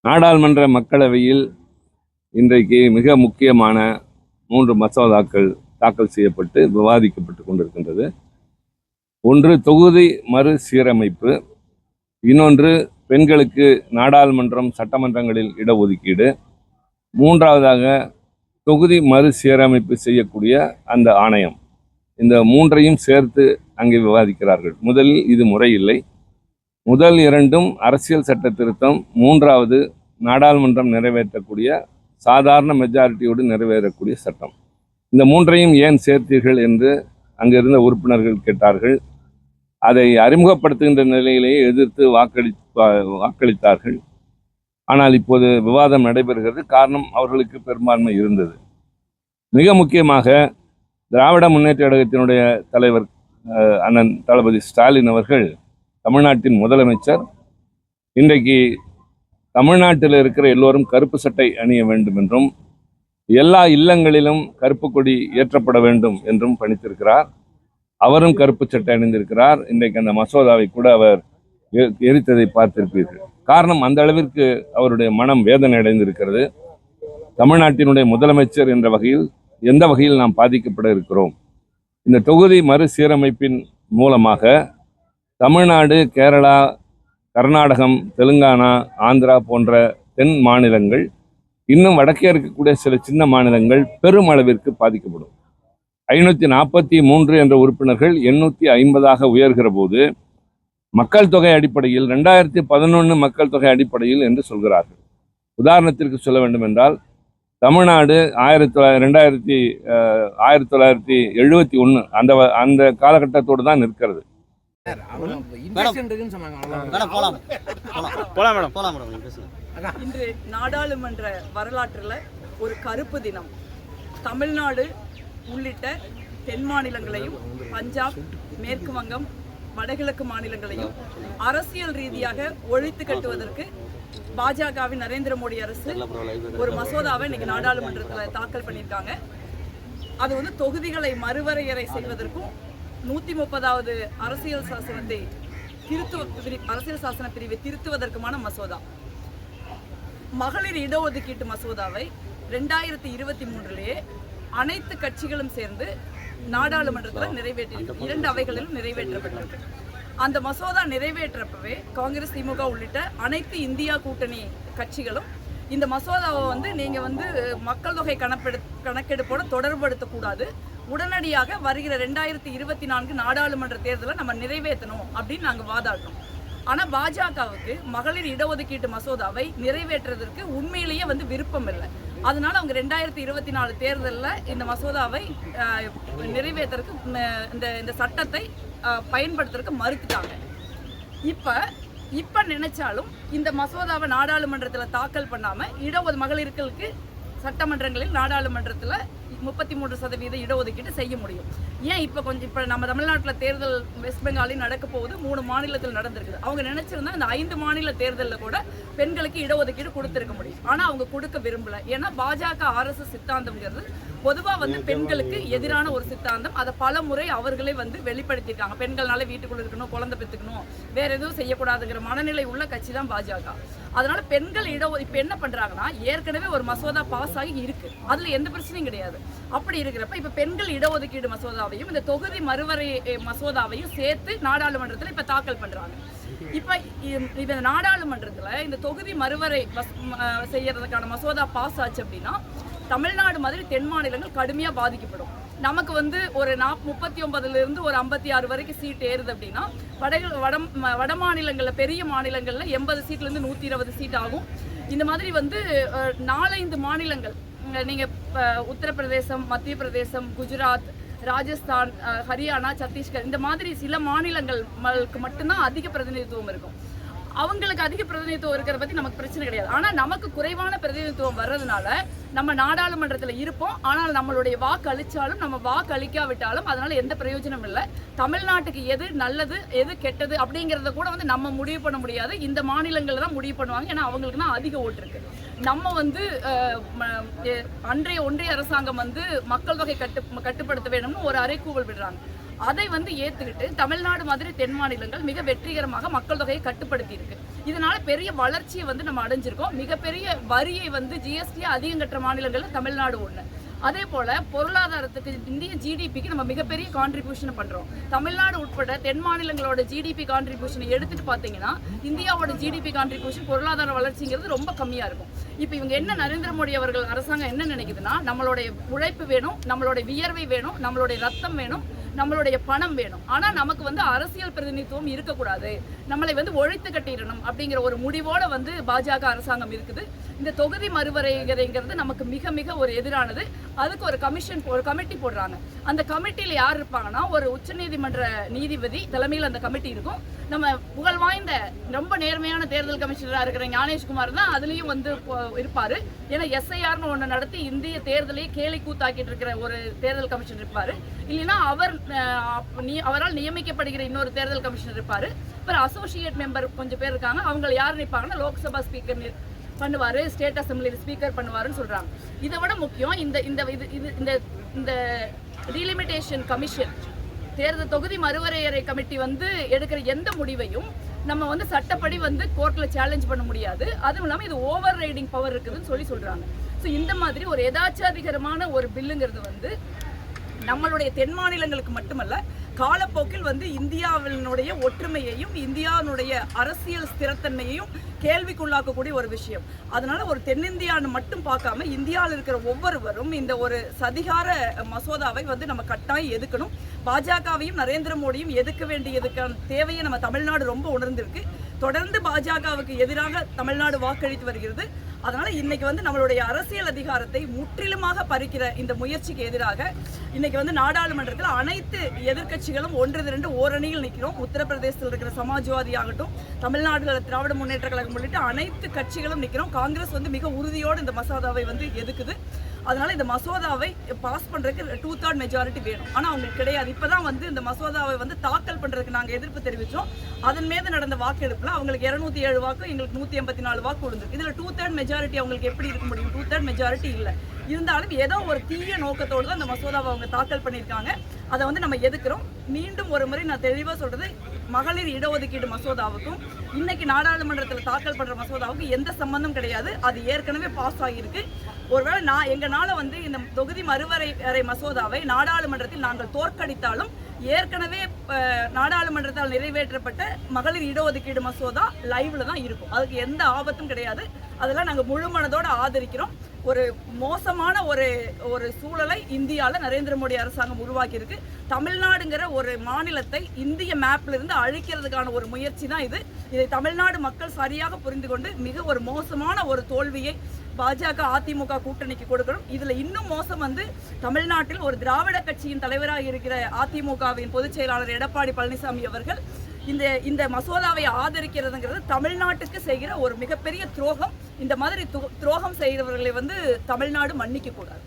நாடாளுமன்ற மக்களவையில் இன்றைக்கு மிக முக்கியமான 3 மசோதாக்கள் தாக்கல் செய்யப்பட்டு விவாதிக்கப்பட்டு கொண்டிருக்கின்றது. ஒன்று தொகுதி மறுசீரமைப்பு, இன்னொன்று பெண்களுக்கு நாடாளுமன்றம் சட்டமன்றங்களில் இடஒதுக்கீடு, மூன்றாவதாக தொகுதி மறுசீரமைப்பு செய்யக்கூடிய அந்த ஆணையம். இந்த 3ஐயும் சேர்த்து அங்கே விவாதிக்கிறார்கள். முதலில் இது முறையில்லை. முதல் 2ம் அரசியல் சட்ட திருத்தம், 3வது நாடாளுமன்றம் நிறைவேற்றக்கூடிய சாதாரண மெஜாரிட்டியோடு நிறைவேறக்கூடிய சட்டம். இந்த 3ஐயும் ஏன் சேர்த்தீர்கள் என்று அங்கிருந்த உறுப்பினர்கள் கேட்டார்கள். அதை அறிமுகப்படுத்துகின்ற நிலையிலேயே எதிர்த்து வாக்களித்தார்கள். ஆனால் இப்போது விவாதம் நடைபெறுகிறது. காரணம், அவர்களுக்கு பெரும்பான்மை இருந்தது. மிக முக்கியமாக திராவிட முன்னேற்ற கழகத்தினுடைய தலைவர் அண்ணன் தளபதி ஸ்டாலின் அவர்கள், தமிழ்நாட்டின் முதலமைச்சர், இன்றைக்கு தமிழ்நாட்டில் இருக்கிற எல்லோரும் கருப்பு சட்டை அணிய வேண்டும் என்றும் எல்லா இல்லங்களிலும் கருப்பு கொடி ஏற்றப்பட வேண்டும் என்றும் பணித்திருக்கிறார். அவரும் கருப்பு சட்டை அணிந்திருக்கிறார். இன்றைக்கு அந்த மசோதாவை கூட அவர் எரித்ததை பார்த்திருப்பீர்கள். காரணம், அந்த அளவிற்கு அவருடைய மனம் வேதனை அடைந்திருக்கிறது. தமிழ்நாட்டினுடைய முதலமைச்சர் என்ற வகையில் எந்த வகையில் நாம் பாதிக்கப்பட இருக்கிறோம்? இந்த தொகுதி மறுசீரமைப்பின் மூலமாக தமிழ்நாடு, கேரளா, கர்நாடகம், தெலுங்கானா, ஆந்திரா போன்ற தென் மாநிலங்கள், இன்னும் வடக்கே இருக்கக்கூடிய சில சின்ன மாநிலங்கள் பெருமளவிற்கு பாதிக்கப்படும். 543 என்ற உறுப்பினர்கள் 850 உயர்கிற போது மக்கள் தொகை அடிப்படையில் 2011 மக்கள் தொகை அடிப்படையில் என்று சொல்கிறார்கள். உதாரணத்திற்கு சொல்ல வேண்டும் என்றால், தமிழ்நாடு 1971 அந்த காலகட்டத்தோடு தான் நிற்கிறது. இன்று நாடாளுமன்ற வரலாற்றில் ஒரு கருப்பு தினம். தமிழ்நாடு உள்ளிட்ட தென் மாநிலங்களையும், பஞ்சாப், மேற்கு வங்கம், வடகிழக்கு மாநிலங்களையும் அரசியல் ரீதியாக ஒழித்து கட்டுவதற்கு பாஜகவின் நரேந்திர மோடி அரசு ஒரு மசோதாவை இன்னைக்கு நாடாளுமன்றத்தில் தாக்கல் பண்ணியிருக்காங்க. அது வந்து தொகுதிகளை மறுவரையறை செய்வதற்கும் 130வது அரசியல் சாசன பிரிவை திருத்துவதற்குமான மசோதா. மகளிர் இடஒதுக்கீட்டு மசோதாவை 2023 அனைத்து கட்சிகளும் சேர்ந்து நாடாளுமன்றத்தில் நிறைவேற்றிருக்கு. 2 அவைகளிலும் நிறைவேற்றப்பட்டிருக்கு. அந்த மசோதா நிறைவேற்றப்பவே காங்கிரஸ், திமுக உள்ளிட்ட அனைத்து இந்தியா கூட்டணி கட்சிகளும் இந்த மசோதாவை வந்து நீங்க வந்து மக்கள் தொகை கணக்கெடுப்போட தொடர்படுத்தக்கூடாது, உடனடியாக வருகிற 2024 நாடாளுமன்ற தேர்தலை நம்ம நிறைவேற்றணும் அப்படின்னு நாங்கள் வாதாடுறோம். ஆனால் பாஜகவுக்கு மகளிர் இடஒதுக்கீட்டு மசோதாவை நிறைவேற்றுவதற்கு உண்மையிலேயே வந்து விருப்பம் இல்லை. அதனால அவங்க 2024 தேர்தலில் இந்த மசோதாவை நிறைவேற்றுறதுக்கு இந்த சட்டத்தை பயன்படுத்துறதுக்கு மறுத்துட்டாங்க. இப்போ நினைச்சாலும் இந்த மசோதாவை நாடாளுமன்றத்தில் தாக்கல் பண்ணாமல் மகளிர்களுக்கு சட்டமன்றங்களில் நாடாளுமன்றத்தில் 33% இடஒதுக்கீடு செய்ய முடியும். ஏன் இப்போ நம்ம தமிழ்நாட்டில் தேர்தல் வெஸ்ட் பெங்காலில் நடக்க போகுது, 3 மாநிலத்தில் நடந்திருக்குது. அவங்க நினைச்சிருந்தா இந்த 5 மாநில தேர்தலில் கூட பெண்களுக்கு இடஒதுக்கீடு கொடுத்துருக்க முடியும். ஆனால் அவங்க கொடுக்க விரும்பல. ஏன்னா பாஜக RSS சித்தாந்தம்ங்கிறது பொதுவாக வந்து பெண்களுக்கு எதிரான ஒரு சித்தாந்தம். அதை பல முறை அவர்களே வந்து வெளிப்படுத்தியிருக்காங்க. பெண்கள்னால வீட்டுக்குள்ள இருக்கணும், குழந்தை பெற்றுக்கணும், வேற எதுவும் செய்யக்கூடாதுங்கிற மனநிலை உள்ள கட்சி தான் பாஜக. அதனால பெண்கள் இப்போ என்ன பண்றாங்கன்னா, ஏற்கனவே ஒரு மசோதா பாஸ் ஆகி இருக்கு, அதுல எந்த பிரச்சனையும் கிடையாது. அப்படி இருக்கிறப்ப இப்ப பெண்கள் இடஒதுக்கீடு மசோதாவையும் இந்த தொகுதி மறுவரை மசோதாவையும் சேர்த்து நாடாளுமன்றத்தில் இப்ப தாக்கல் பண்றாங்க. இப்ப நாடாளுமன்றத்துல இந்த தொகுதி மறுவரை செய்யறதுக்கான மசோதா பாஸ் ஆச்சு அப்படின்னா தமிழ்நாடு மாதிரி தென் மாநிலங்கள் கடுமையா பாதிக்கப்படும். நமக்கு வந்து ஒரு 39 ஒரு 56 வரைக்கும் சீட் ஏறுது அப்படின்னா வட மாநிலங்களில், பெரிய மாநிலங்களில் 80 சீட்லேருந்து 120 சீட் ஆகும். இந்த மாதிரி வந்து 4-5 மாநிலங்கள், நீங்கள் உத்தரப்பிரதேசம், மத்திய பிரதேசம், குஜராத், ராஜஸ்தான், ஹரியானா, சத்தீஸ்கர், இந்த மாதிரி சில மாநிலங்களுக்கு மட்டும்தான் அதிக பிரதிநிதித்துவம் இருக்கும். அவங்களுக்கு அதிக பிரதிநிதித்துவம் இருக்கிற பற்றி நமக்கு பிரச்சனை கிடையாது. ஆனால் நமக்கு குறைவான பிரதிநிதித்துவம் வர்றதுனால நம்ம நாடாளுமன்றத்தில் இருப்போம். ஆனால் நம்மளுடைய வாக்கு அளித்தாலும் நம்ம வாக்கு அளிக்காவிட்டாலும் அதனால எந்த பிரயோஜனம் இல்லை. தமிழ்நாட்டுக்கு எது நல்லது எது கெட்டது அப்படிங்கிறத கூட வந்து நம்ம முடிவு பண்ண முடியாது. இந்த மாநிலங்களில் தான் முடிவு பண்ணுவாங்க. ஏன்னா அவங்களுக்கு தான் அதிக ஓட்டு இருக்கு. நம்ம வந்து ஒன்றிய அரசாங்கம் வந்து மக்கள் தொகை கட்டுப்படுத்த வேணும்னு ஒரு அறைகூவல் விடுறாங்க. அதை வந்து ஏத்துக்கிட்டு தமிழ்நாடு மாதிரி தென் மாநிலங்கள் மிக வெற்றிகரமாக மக்கள் தொகையை கட்டுப்படுத்தி இருக்கு. இதனால பெரிய வளர்ச்சியை வந்து நம்ம அடைஞ்சிருக்கோம். மிகப்பெரிய வரியை வந்து ஜிஎஸ்டி அதிகம் கட்டுற மாநிலங்கள்ல தமிழ்நாடு ஒண்ணு. அதே போல பொருளாதாரத்துக்கு இந்திய ஜிடிபிக்கு நம்ம மிகப்பெரிய கான்ட்ரிபியூஷன் பண்றோம். தமிழ்நாடு உட்பட தென் மாநிலங்களோட ஜிடிபி கான்ட்ரிபியூஷனை எடுத்துட்டு பாத்தீங்கன்னா இந்தியாவோட ஜிடிபி கான்ட்ரிபியூஷன் பொருளாதார வளர்ச்சிங்கிறது ரொம்ப கம்மியா இருக்கும். இப்போ இவங்க என்ன நரேந்திர மோடி அவர்கள் அரசாங்கம் என்ன நினைக்குதுன்னா, நம்மளுடைய உழைப்பு வேணும், நம்மளுடைய வியர்வை வேணும், நம்மளுடைய ரத்தம் வேணும், நம்மளுடைய பணம் வேணும். ஆனா நமக்கு வந்து அரசியல் பிரதிநிதித்துவம் இருக்கக்கூடாது, நம்மளை வந்து ஒழித்து கட்டிடணும் அப்படிங்கிற ஒரு முடிவோட வந்து பாஜக அரசாங்கம் இருக்குது. இந்த தொகுதி மறுவரைகிறது நமக்கு மிக மிக ஒரு எதிரானது. அதுக்கு ஒரு கமிட்டி போடுறாங்க. அந்த கமிட்டியில யார் இருப்பாங்கன்னா, ஒரு உச்சநீதிமன்ற நீதிபதி தலைமையில் அந்த கமிட்டி இருக்கும். நம்ம புகழ் வாய்ந்த ரொம்ப நேர்மையான தேர்தல் கமிஷனரா இருக்கிற ஞானேஷ்குமார் தான் அதுலயும் வந்து இருப்பாரு. ஏன்னா எஸ்ஐஆர்னு ஒண்ணு நடத்தி இந்திய தேர்தலையே கேலி கூத்தாக்கிட்டு இருக்கிற ஒரு தேர்தல் கமிஷனர் இருப்பாரு. இல்லைன்னா அவரால் நியமிக்கப்படுகிற இன்னொரு தேர்தல் கமிஷனர் இருப்பாரு. அப்புறம் அசோசியேட் மெம்பர் கொஞ்சம் பேர் இருக்காங்க. அவங்க யார் நிற்பாங்கன்னா லோக்சபா ஸ்பீக்கர் பண்ணுவாரு, ஸ்டேட் அசம்பிளியில் ஸ்பீக்கர் பண்ணுவாருன்னு சொல்றாங்க. இதை விட முக்கியம் இந்த டீலிமிட்டேஷன் கமிஷன் தேர்தல் தொகுதி மறுவரையறை கமிட்டி வந்து எடுக்கிற எந்த முடிவையும் நம்ம வந்து சட்டப்படி வந்து கோர்ட்ல சேலஞ்ச் பண்ண முடியாது. அதுவும் இல்லாமல் இது ஓவர் ரைடிங் பவர் இருக்குதுன்னு சொல்றாங்க. ஸோ இந்த மாதிரி ஒரு எதாச்சாதிகரமான ஒரு பில்லுங்கிறது வந்து நம்மளுடைய தென் மாநிலங்களுக்கு மட்டுமல்ல, காலப்போக்கில் வந்து இந்தியாவினுடைய ஒற்றுமையையும் இந்தியாவினுடைய அரசியல் ஸ்திரத்தன்மையையும் கேள்விக்குள்ளாக்கக்கூடிய ஒரு விஷயம். அதனால ஒரு தென்னிந்தியான்னு மட்டும் பார்க்காம இந்தியாவில் இருக்கிற ஒவ்வொருவரும் இந்த ஒரு சதிகார மசோதாவை வந்து நம்ம கட்டாயம் எதுக்கணும். பாஜகவையும் நரேந்திர மோடியும் எதுக்க வேண்டியதுக்கான தேவையை நம்ம தமிழ்நாடு ரொம்ப உணர்ந்திருக்கு. தொடர்ந்து பாஜகவுக்கு எதிராக தமிழ்நாடு வாக்களித்து வருகிறது. அதனால இன்னைக்கு வந்து நம்மளுடைய அரசியல் அதிகாரத்தை முற்றிலுமாக பறிக்கிற இந்த முயற்சிக்கு எதிராக இன்னைக்கு வந்து நாடாளுமன்றத்தில் அனைத்து எதிர்க்கட்சிகளும் ஒன்று திரண்டு ஓரணியில் நிற்கிறோம். உத்தரப்பிரதேசத்தில் இருக்கிற சமாஜ்வாதி ஆகட்டும், தமிழ்நாடுல திராவிட முன்னேற்ற கழகம் உள்ளிட்ட அனைத்து கட்சிகளும் நிற்கிறோம். காங்கிரஸ் வந்து மிக உறுதியோடு இந்த மசோதாவை வந்து எதுக்குது. அதனால இந்த மசோதாவை பாஸ் பண்றதுக்கு 2/3 மெஜாரிட்டி வேணும். ஆனா அவங்களுக்கு கிடையாது. இப்பதான் வந்து இந்த மசோதாவை வந்து தாக்கல் பண்றதுக்கு நாங்க எதிர்ப்பு தெரிவிச்சோம். அதன் மீது நடந்த வாக்கெடுப்புல அவங்களுக்கு 207 வாக்கு, எங்களுக்கு 184 வாக்கு விழுந்திருக்கு. இதுல 2/3 மெஜாரிட்டி அவங்களுக்கு எப்படி இருக்க முடியும்? 2/3 மெஜாரிட்டி இல்லை. இருந்தாலும் ஏதோ ஒரு தீய நோக்கத்தோடு தான் இந்த மசோதாவை அவங்க தாக்கல் பண்ணியிருக்காங்க. அதை வந்து நம்ம எதுக்குறோம். மீண்டும் ஒரு முறை நான் தெளிவாக சொல்றது, மகளிர் இடஒதுக்கீடு மசோதாவுக்கும் இன்னைக்கு நாடாளுமன்றத்தில் தாக்கல் பண்ற மசோதாவுக்கும் எந்த சம்பந்தம் கிடையாது. அது ஏற்கனவே பாஸ் ஆகியிருக்கு. ஒருவேளை எங்களால வந்து இந்த தொகுதி மறுவரையறை மசோதாவை நாடாளுமன்றத்தில் நாங்கள் தோற்கடித்தாலும் ஏற்கனவே நாடாளுமன்றத்தால் நிறைவேற்றப்பட்ட மகளிர் இடஒதுக்கீடு மசோதா லைவ்ல தான் இருக்கும். அதுக்கு எந்த ஆபத்தும் கிடையாது. அதெல்லாம் நாங்கள் முழு மனதோடு ஆதரிக்கிறோம். ஒரு மோசமான ஒரு சூழலை இந்தியாவில் நரேந்திர மோடி அரசாங்கம் உருவாக்கி இருக்கு. தமிழ்நாடுங்கிற ஒரு மாநிலத்தை இந்திய மேப்ல இருந்து அழிக்கிறதுக்கான ஒரு முயற்சி தான் இது. இதை தமிழ்நாடு மக்கள் சரியாக புரிந்து கொண்டு மிக ஒரு மோசமான ஒரு தோல்வியை பாஜக அதிமுக கூட்டணிக்கு கொடுக்கணும். இதுல இன்னும் மோசம் வந்து தமிழ்நாட்டில் ஒரு திராவிட கட்சியின் தலைவராக இருக்கிற அதிமுகவின் பொதுச் செயலாளர் எடப்பாடி பழனிசாமி அவர்கள் இந்த மசோதாவை ஆதரிக்கிறதுங்கிறது தமிழ்நாட்டுக்கு செய்கிற ஒரு மிகப்பெரிய துரோகம். இந்த மாதிரி துரோகம் செய்கிறவர்களை வந்து தமிழ்நாடு மன்னிக்க கூடாது.